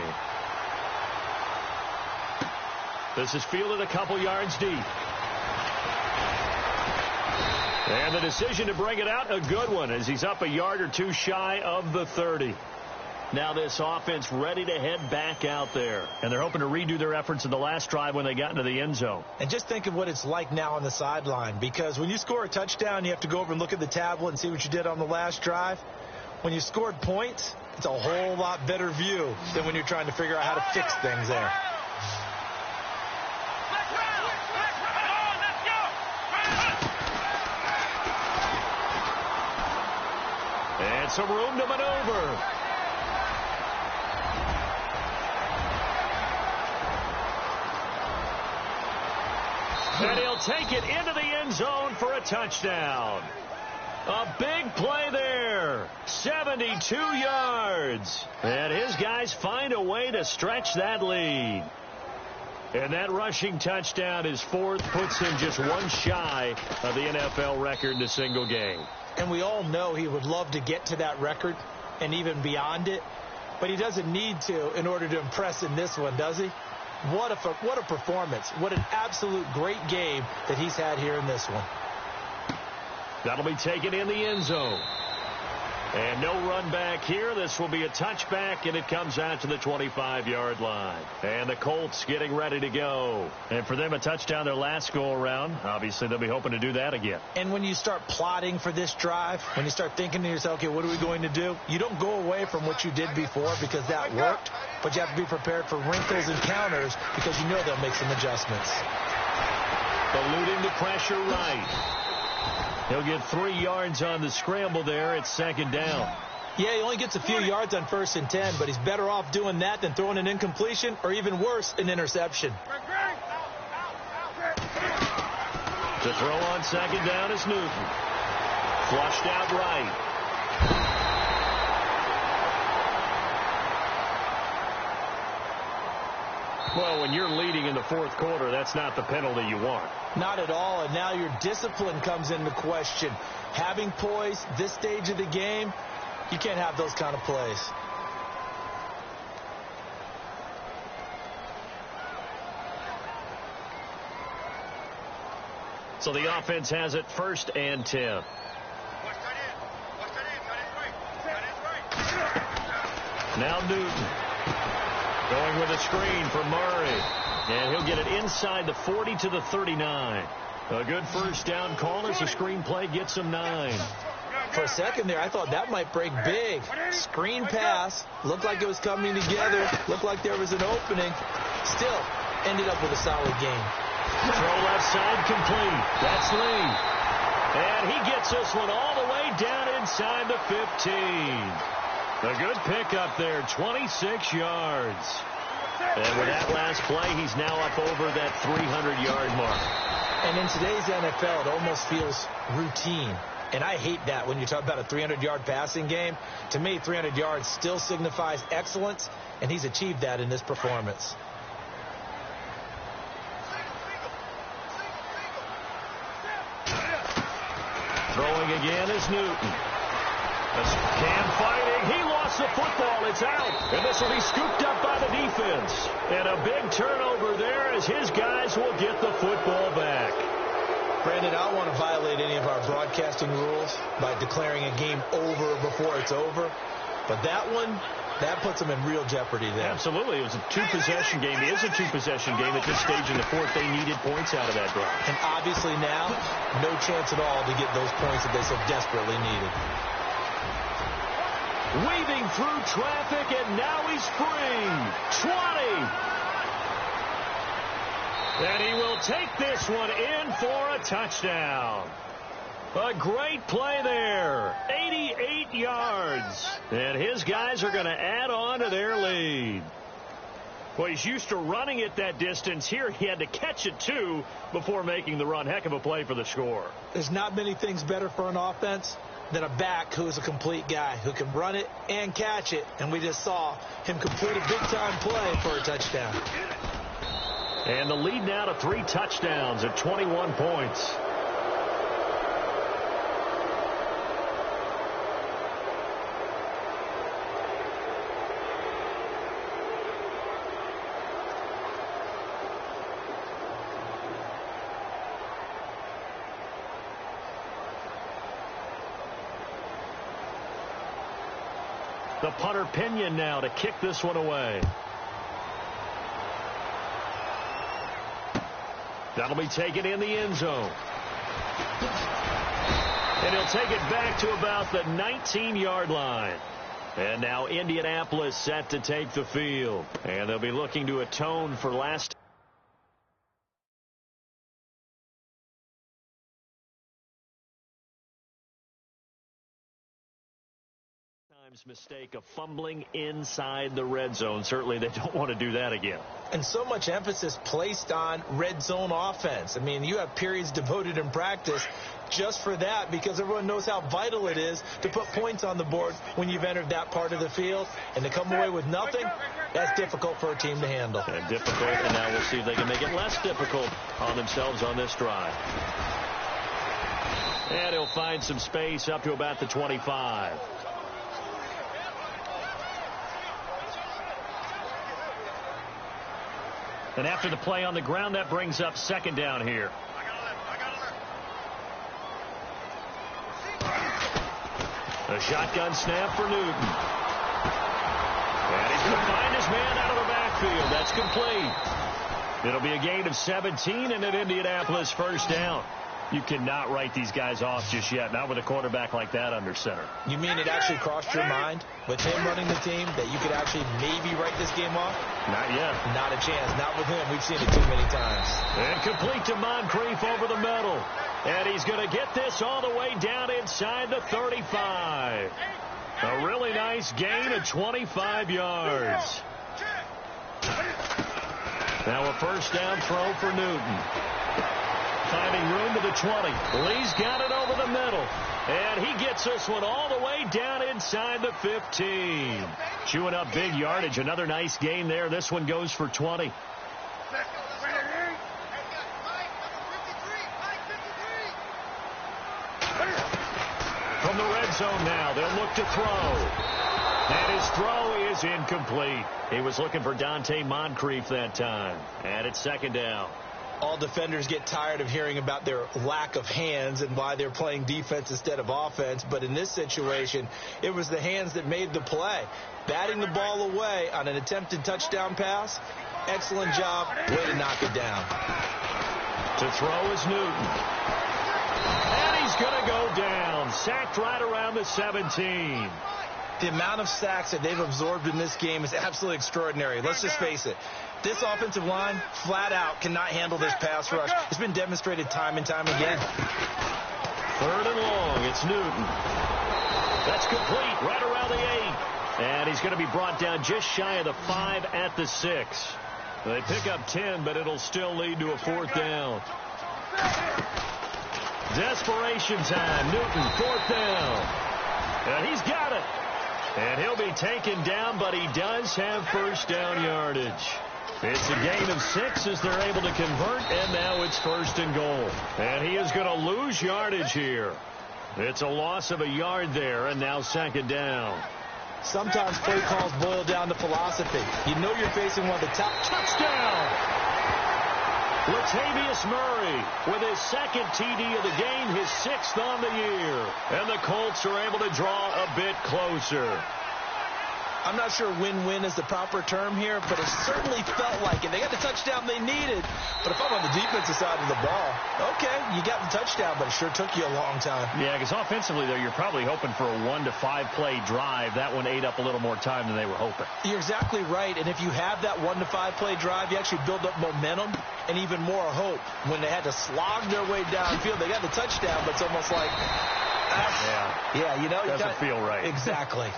This is fielded a couple yards deep. And the decision to bring it out, a good one, as he's up a yard or 2 shy of the 30. Now this offense ready to head back out there. And they're hoping to redo their efforts in the last drive when they got into the end zone. And just think of what it's like now on the sideline. Because when you score a touchdown, you have to go over and look at the tablet and see what you did on the last drive. When you scored points, it's a whole lot better view than when you're trying to figure out how to fix things there. And some room to maneuver. And he'll take it into the end zone for a touchdown. A big play there. 72 yards. And his guys find a way to stretch that lead. And that rushing touchdown, his 4th, puts him just 1 shy of the NFL record in a single game. And we all know he would love to get to that record and even beyond it. But he doesn't need to in order to impress in this one, does he? What a performance. What an absolute great game that he's had here in this one. That'll be taken in the end zone. And no run back here. This will be a touchback, and it comes out to the 25-yard line. And the Colts getting ready to go. And for them, a touchdown their last go-around. Obviously, they'll be hoping to do that again. And when you start plotting for this drive, when you start thinking to yourself, okay, what are we going to do? You don't go away from what you did before because that worked, but you have to be prepared for wrinkles and counters because you know they'll make some adjustments. Eluding the pressure right. He'll get 3 yards on the scramble there. It's 2nd down. Yeah, he only gets a few yards on 1st and 10, but he's better off doing that than throwing an incompletion or even worse, an interception. To throw on 2nd down is Newton. Flushed out right. Well, when you're leading in the 4th quarter, that's not the penalty you want. Not at all, and now your discipline comes into question. Having poise, this stage of the game, you can't have those kind of plays. So the offense has it 1st and 10. Now Newton. Going with a screen for Murray. And he'll get it inside the 40 to the 39. A good 1st down call as the screen play gets him 9. For a second there, I thought that might break big. Screen pass. Looked like it was coming together. Looked like there was an opening. Still ended up with a solid game. Throw left side complete. That's Lee. And he gets this one all the way down inside the 15. A good pickup there, 26 yards. And with that last play, he's now up over that 300-yard mark. And in today's NFL, it almost feels routine. And I hate that when you talk about a 300-yard passing game. To me, 300 yards still signifies excellence, and he's achieved that in this performance. Throwing again is Newton. Cam fighting. He lost the football. It's out. And this will be scooped up by the defense. And a big turnover there as his guys will get the football back. Brandon, I don't want to violate any of our broadcasting rules by declaring a game over before it's over. But that one, that puts them in real jeopardy there. Absolutely. It was a two-possession game. It is a two-possession game. At this stage in the fourth, they needed points out of that drive. And obviously now, no chance at all to get those points that they so desperately needed. Weaving through traffic, and now he's free. 20. And he will take this one in for a touchdown. A great play there. 88 yards. And his guys are going to add on to their lead. Well, he's used to running it that distance. Here he had to catch it, too, before making the run. Heck of a play for the score. There's not many things better for an offense than a back who's a complete guy who can run it and catch it. And we just saw him complete a big-time play for a touchdown. And the lead now to 3 touchdowns at 21 points. The punter Pinion now to kick this one away. That'll be taken in the end zone. And he'll take it back to about the 19-yard line. And now Indianapolis set to take the field. And they'll be looking to atone for last mistake of fumbling inside the red zone. Certainly they don't want to do that again. And so much emphasis placed on red zone offense. I mean, you have periods devoted in practice just for that because everyone knows how vital it is to put points on the board when you've entered that part of the field. And to come away with nothing, that's difficult for a team to handle. And difficult, and now we'll see if they can make it less difficult on themselves on this drive. And he'll find some space up to about the 25. And after the play on the ground, that brings up second down here. A shotgun snap for Newton. And he's going to find his man out of the backfield. That's complete. It'll be a gain of 17 and an Indianapolis first down. You cannot write these guys off just yet, not with a quarterback like that under center. You mean it actually crossed your mind with him running the team that you could actually maybe write this game off? Not yet. Not a chance. Not with him. We've seen it too many times. And complete to Moncrief over the middle. And he's going to get this all the way down inside the 35. A really nice gain of 25 yards. Now a first down throw for Newton. Finding room to the 20. Lee's got it over the middle. And he gets this one all the way down inside the 15. Chewing up big yardage. Another nice gain there. This one goes for 20. From the red zone now, they'll look to throw. And his throw is incomplete. He was looking for Dante Moncrief that time. And it's second down. All defenders get tired of hearing about their lack of hands and why they're playing defense instead of offense. But in this situation, it was the hands that made the play. Batting the ball away on an attempted touchdown pass. Excellent job. Way to knock it down. To throw is Newton. And he's going to go down. Sacked right around the 17. The amount of sacks that they've absorbed in this game is absolutely extraordinary. Let's just face it. This offensive line, flat out, cannot handle this pass rush. It's been demonstrated time and time again. 3rd and long. It's Newton. That's complete right around the 8. And he's going to be brought down just shy of the 5 at the 6. They pick up 10, but it'll still lead to a 4th down. Desperation time. Newton, 4th down. And he's got it. And he'll be taken down, but he does have 1st down yardage. It's a gain of 6 as they're able to convert, and now it's 1st and goal. And he is going to lose yardage here. It's a loss of a yard there, and now 2nd down. Sometimes play calls boil down to philosophy. You know you're facing one of the top. Touchdown! Latavius Murray with his 2nd TD of the game, his 6th on the year. And the Colts are able to draw a bit closer. I'm not sure win-win is the proper term here, but it certainly felt like it. They got the touchdown they needed. But if I'm on the defensive side of the ball, okay, you got the touchdown, but it sure took you a long time. Yeah, because offensively, though, you're probably hoping for a 1 to 5 play drive. That one ate up a little more time than they were hoping. You're exactly right. And if you have that 1 to 5 play drive, you actually build up momentum and even more hope. When they had to slog their way downfield, they got the touchdown, but it's almost like, yeah, you know, doesn't feel right. Exactly.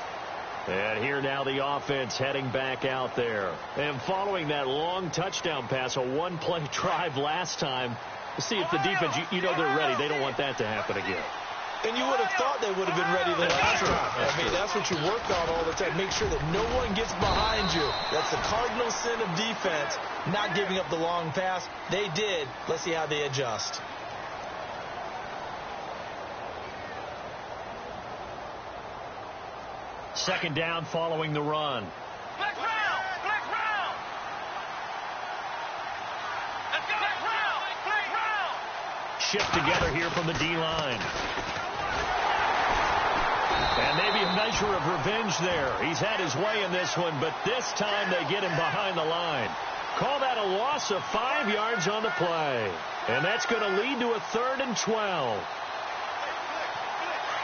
And here now the offense heading back out there. And following that long touchdown pass, a 1-play drive last time, to see if the defense, you know they're ready. They don't want that to happen again. And you would have thought they would have been ready the last time. I mean, that's what you work on all the time. Make sure that no one gets behind you. That's the cardinal sin of defense, not giving up the long pass. They did. Let's see how they adjust. Second down following the run. Black Brown! Black Brown! Let's go! Black Brown! Black Brown! Shift together here from the D-line. And maybe a measure of revenge there. He's had his way in this one, but this time they get him behind the line. Call that a loss of 5 yards on the play. And that's going to lead to a 3rd and 12.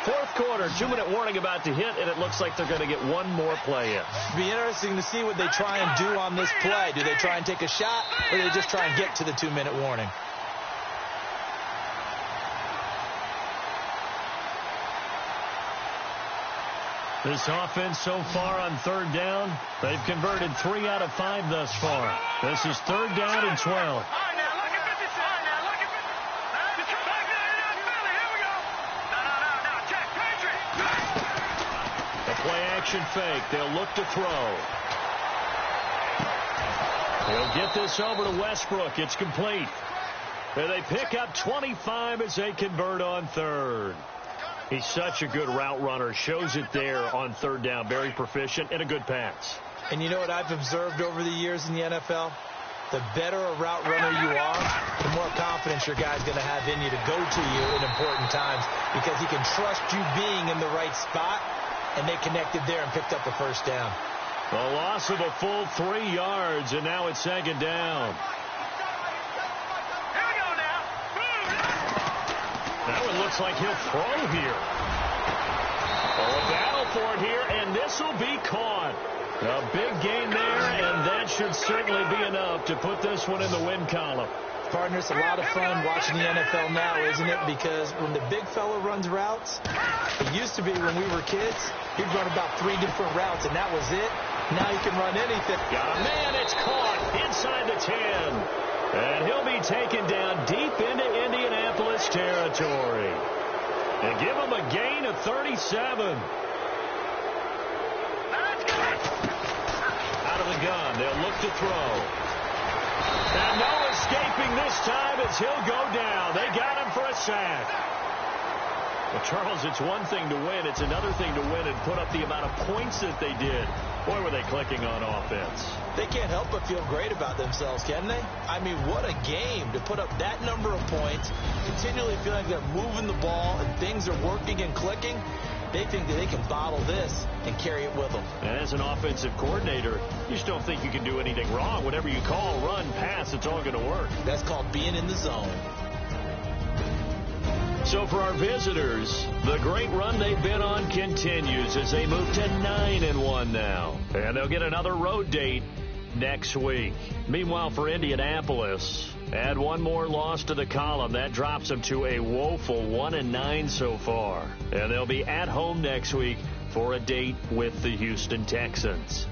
4th quarter, 2-minute warning about to hit, and it looks like they're going to get one more play in. It'll be interesting to see what they try and do on this play. Do they try and take a shot, or do they just try and get to the 2-minute warning? This offense so far on 3rd down, they've converted 3 out of 5 thus far. This is 3rd down and 12. Play-action fake. They'll look to throw. They'll get this over to Westbrook. It's complete. And they pick up 25 as they convert on 3rd. He's such a good route runner. Shows it there on 3rd down. Very proficient and a good pass. And you know what I've observed over the years in the NFL? The better a route runner you are, the more confidence your guy's going to have in you to go to you in important times because he can trust you being in the right spot. And they connected there and picked up the 1st down. A loss of a full 3 yards, and now it's 2nd down. Here we go now. That one looks like he'll throw here. Oh, a battle for it here, and this will be caught. A big gain there, and that should certainly be enough to put this one in the win column. Partner, it's a lot of fun watching the NFL now, isn't it? Because when the big fella runs routes, it used to be when we were kids, he'd run about 3 different routes, and that was it. Now he can run anything. Got a man, it's caught inside the 10. And he'll be taken down deep into Indianapolis territory. And give him a gain of 37. Out of the gun, they'll look to throw. And no escaping this time as he'll go down. They got him for a sack. Well, Charles, it's one thing to win. It's another thing to win and put up the amount of points that they did. Boy, were they clicking on offense. They can't help but feel great about themselves, can they? I mean, what a game to put up that number of points, continually feeling like they're moving the ball and things are working and clicking. They think that they can bottle this and carry it with them. And as an offensive coordinator, you just don't think you can do anything wrong. Whatever you call, run, pass, it's all going to work. That's called being in the zone. So for our visitors, the great run they've been on continues as they move to 9-1 now. And they'll get another road date next week. Meanwhile, for Indianapolis, add one more loss to the column. That drops them to a woeful 1-9 so far. And they'll be at home next week for a date with the Houston Texans.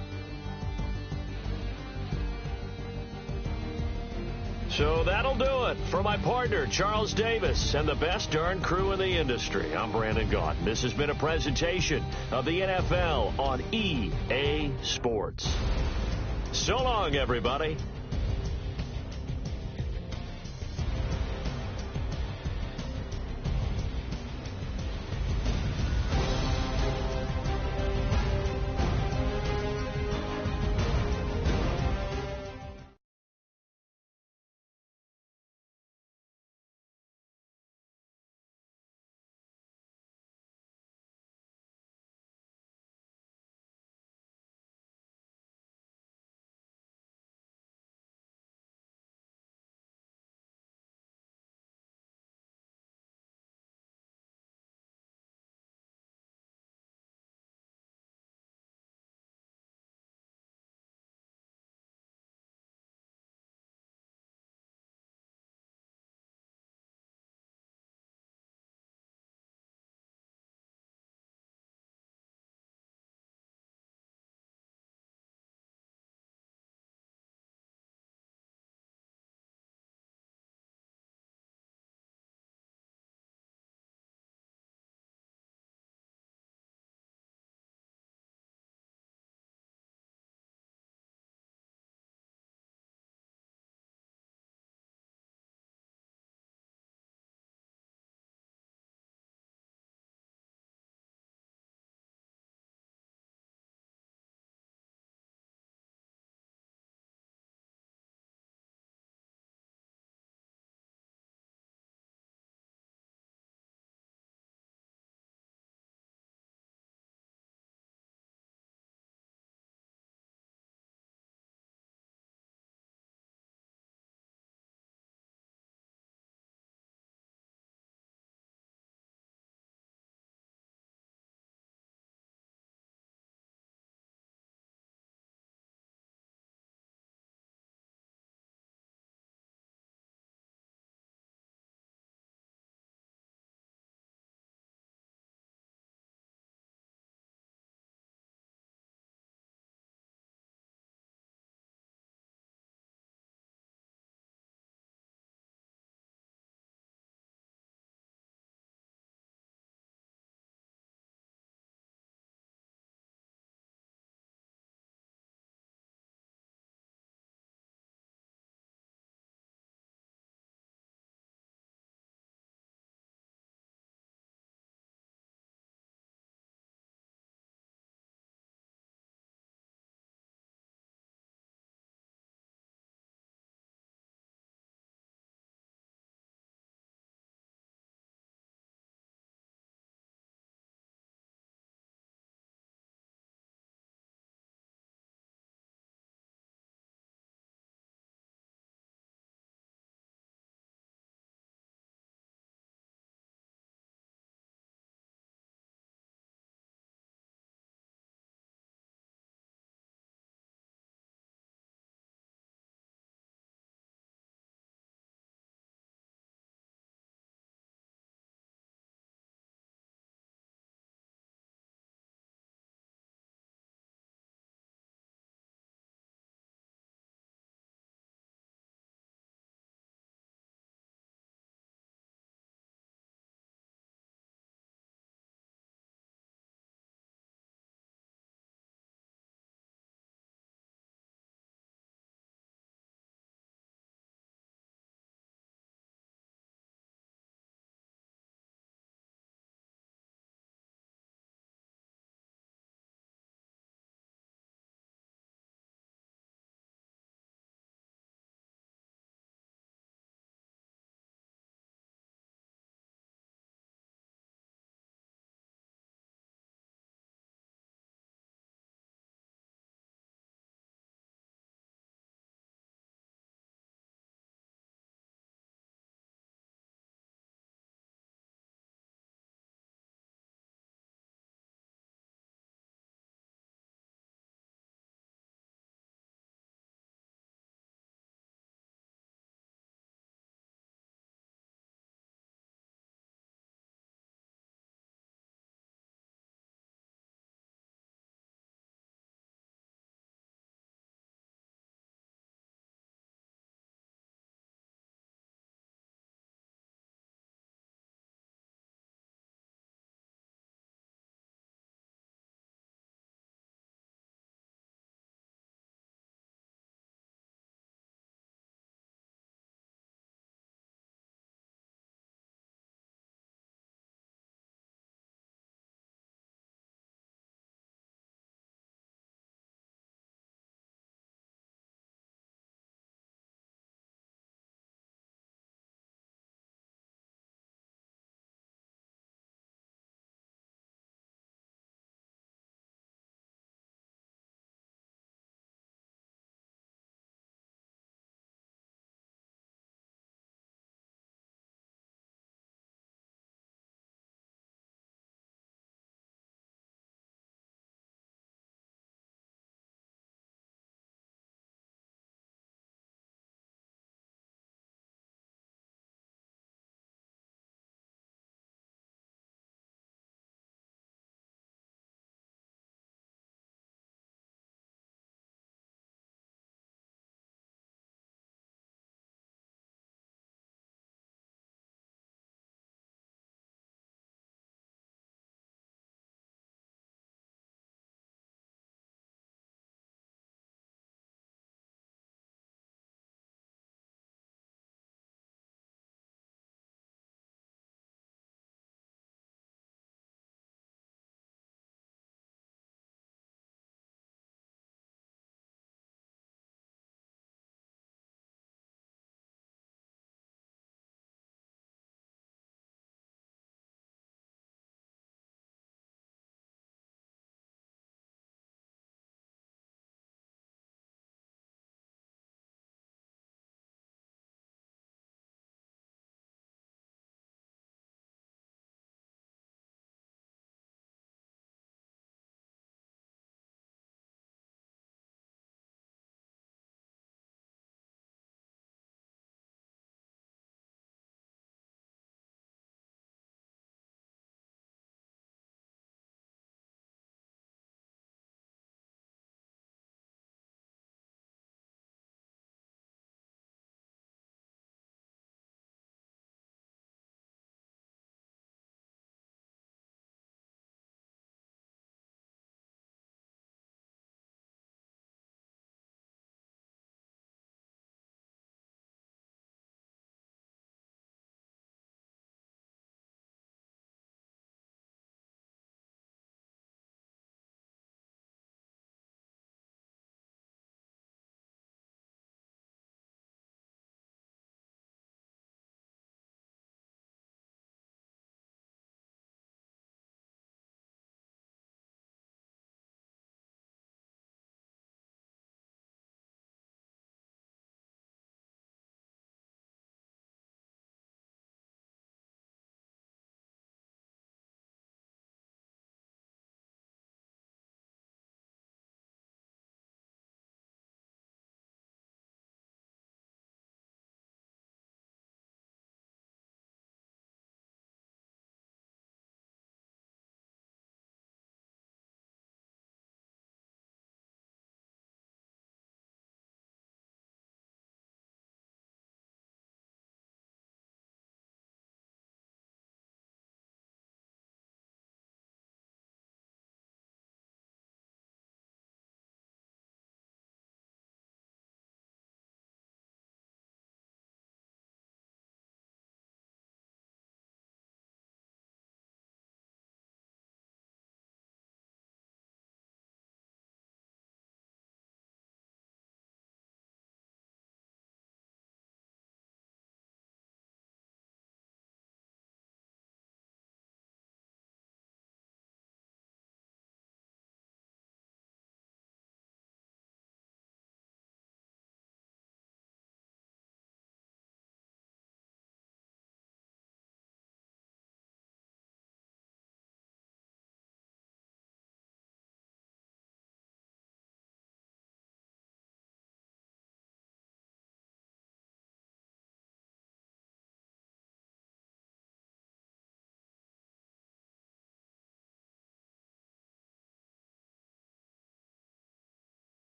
So that'll do it. For my partner, Charles Davis, and the best darn crew in the industry, I'm Brandon Gaudin. This has been a presentation of the NFL on EA Sports. So long, everybody.